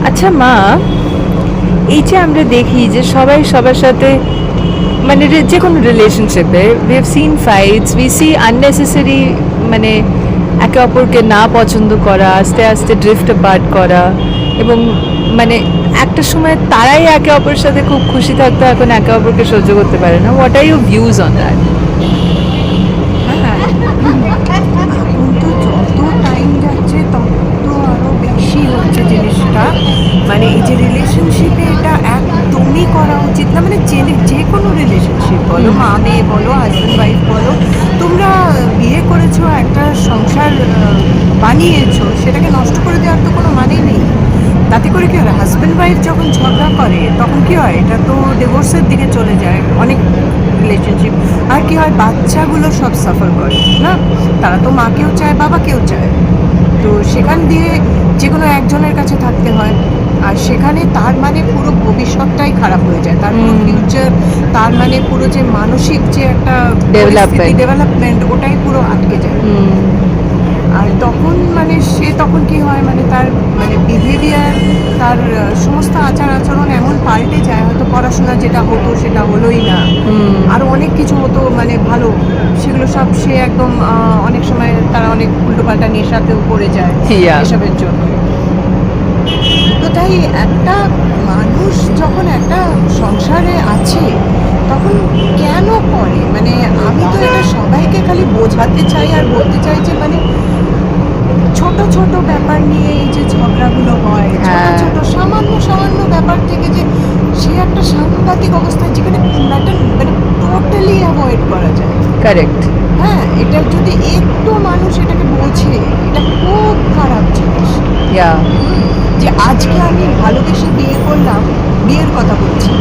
আচ্ছা মা, এই যে আমরা দেখি যে সবাই সবার সাথে মানে যে কোনো রিলেশনশিপে we have seen fights, we see unnecessary, মানে একে অপরকে না পছন্দ করা, আস্তে আস্তে ড্রিফট অ্যাপার্ট করা, এবং মানে একটা সময় তারাই একে অপরের সাথে খুব খুশি থাকতো, এখন একে অপরকে সহ্য করতে পারে না। What are your views on that? হ্যাঁ, এখন তো যত টাইম যাচ্ছে তত আরও বেশি হচ্ছে জিনিসটা। মানে এই যে রিলেশনশিপে এটা একদমই করা উচিত না। মানে যে কোনো রিলেশনশিপ বলো, মা মেয়ে বলো, হাজব্যান্ড ওয়াইফ বলো, তোমরা বিয়ে করেছো, একটা সংসার বানিয়েছো, সেটাকে নষ্ট করে দেওয়ার তো কোনো মানেই নেই। তাতে করে কী হয়, হাজব্যান্ড ওয়াইফ যখন ঝগড়া করে তখন কী হয়, এটা তো ডিভোর্সের দিকে চলে যায় অনেক রিলেশনশিপ। আর কি হয়, বাচ্চাগুলো সব সাফার করে না, তারা তো মাকেও চায় বাবাকেও চায়, তো সেখান দিয়ে যে কোনো একজনের কাছে থাকতে হয়। আর সেখানে তার মানে পুরো ভবিষ্যৎটাই খারাপ হয়ে যায়, তার পুরো ফিউচার, তার মানে পুরো যে মানসিক যে একটা ডেভেলপমেন্ট, ওটাই পুরো আটকে যায়। আর তখন মানে সে তখন কি হয়, মানে তার মানে বিহেভিয়ার, তার সমস্ত আচার আচরণ এমন পাল্টে যায়, হয়তো পড়াশোনা যেটা হতো সেটা হলোই না, আর অনেক কিছু হতো মানে ভালো, সেগুলো সব সে একদম অনেক সময় তারা অনেক উল্টোপাল্টা নেশাতেও পড়ে যায় এসবের জন্য। তো তাই একটা মানুষ যখন একটা সংসারে আছে তখন কেন করে, মানে আমি তো এটা সবাইকে খালি বোঝাতে চাই আর বলতে চাই যে মানে ছোট ছোট ব্যাপার নিয়ে এই যে ঝগড়াগুলো হয়, ছোট ছোট সামান্য সামান্য ব্যাপার থেকে যে সে একটা সাংঘাতিক অবস্থায়, যেখানে একটা মানে টোটালি অ্যাভয়েড করা যায়। কারেক্ট। হ্যাঁ, এটা যদি একটু মানুষ এটাকে বোঝে, এটা খুব খারাপ জিনিস। যে আজকে আমি ভালোবেসে বিয়ে করলাম, বিয়ের কথা বলছি,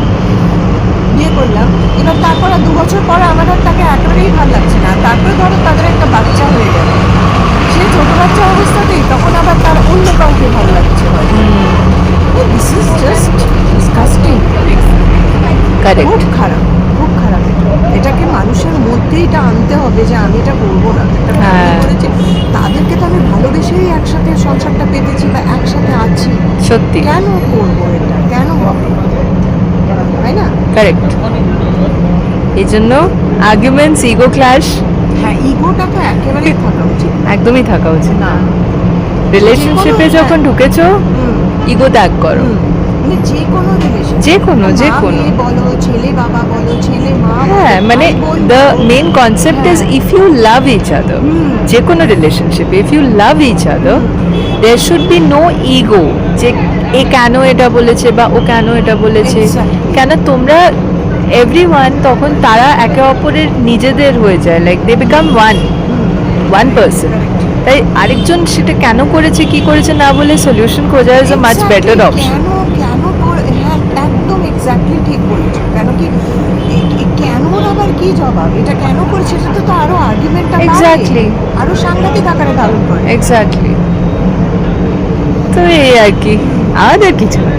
বিয়ে করলাম, এবার তারপর আর 2 বছর পর আমার আর তাকে একেবারেই ভালো লাগছে না, তারপরে ধরো তাদের একটা বাচ্চা হয়ে গেল, সে ছোট বাচ্চা অবস্থাতেই তখন আবার তার অন্য কাউকে ভালো লাগছে হয়। This is just disgusting. খুব খারাপ, খুব খারাপ। এটাকে মানুষের মধ্যেই এটা আনতে হবে যে আমি এটা করবো না, এটা ভালো করেছে, তাদেরকে তো আমি ভালোবেসেই একসাথে সংসারটা পেতেছি বা একসাথে আছি, সত্যি কেন করবো এটা, কেন হবে, তাই না? কারেক্ট। এই জন্য আর্গুমেন্টস, ইগো ক্ল্যাশ, হ্যাঁ, ইগোটা তো একেবারেই থাকা উচিত একদমই থাকা উচিত না। রিলেশনশিপে যখন ঢুকেছো, ইগো ত্যাগ করো। মানে যে কোনো রিলেশন, যে কোনো বলো, ছেলে বাবা বলো, ছেলে মা, হ্যাঁ, মানে the main concept is if you love each other, যে কোনো relationship if you love each other, there should be no ego, যে এ কেন এটা বলেছে বা ও কেন এটা বলেছে, কেন তোমরা এভরিওয়ান তখন তারা একে অপরের নিজেদের হয়ে যায়, like they become one person. তাই আরেকজন সেটা কেন করেছে কি করেছে না বলে সলিউশন খোঁজা is a much better option. হ্যাঁ, একদম এক্স্যাক্টলি ঠিক বলেছো। কেন কি, কেনর আবার কি জবাব, এটা কেন করেছে, সেটা তো আরো আর্গুমেন্টটা এক্স্যাক্টলি আরো সাংঘাতিক আকারে ধারণ করে। এক্স্যাক্টলি। তো এই আর কি, আমাদের কিছু না।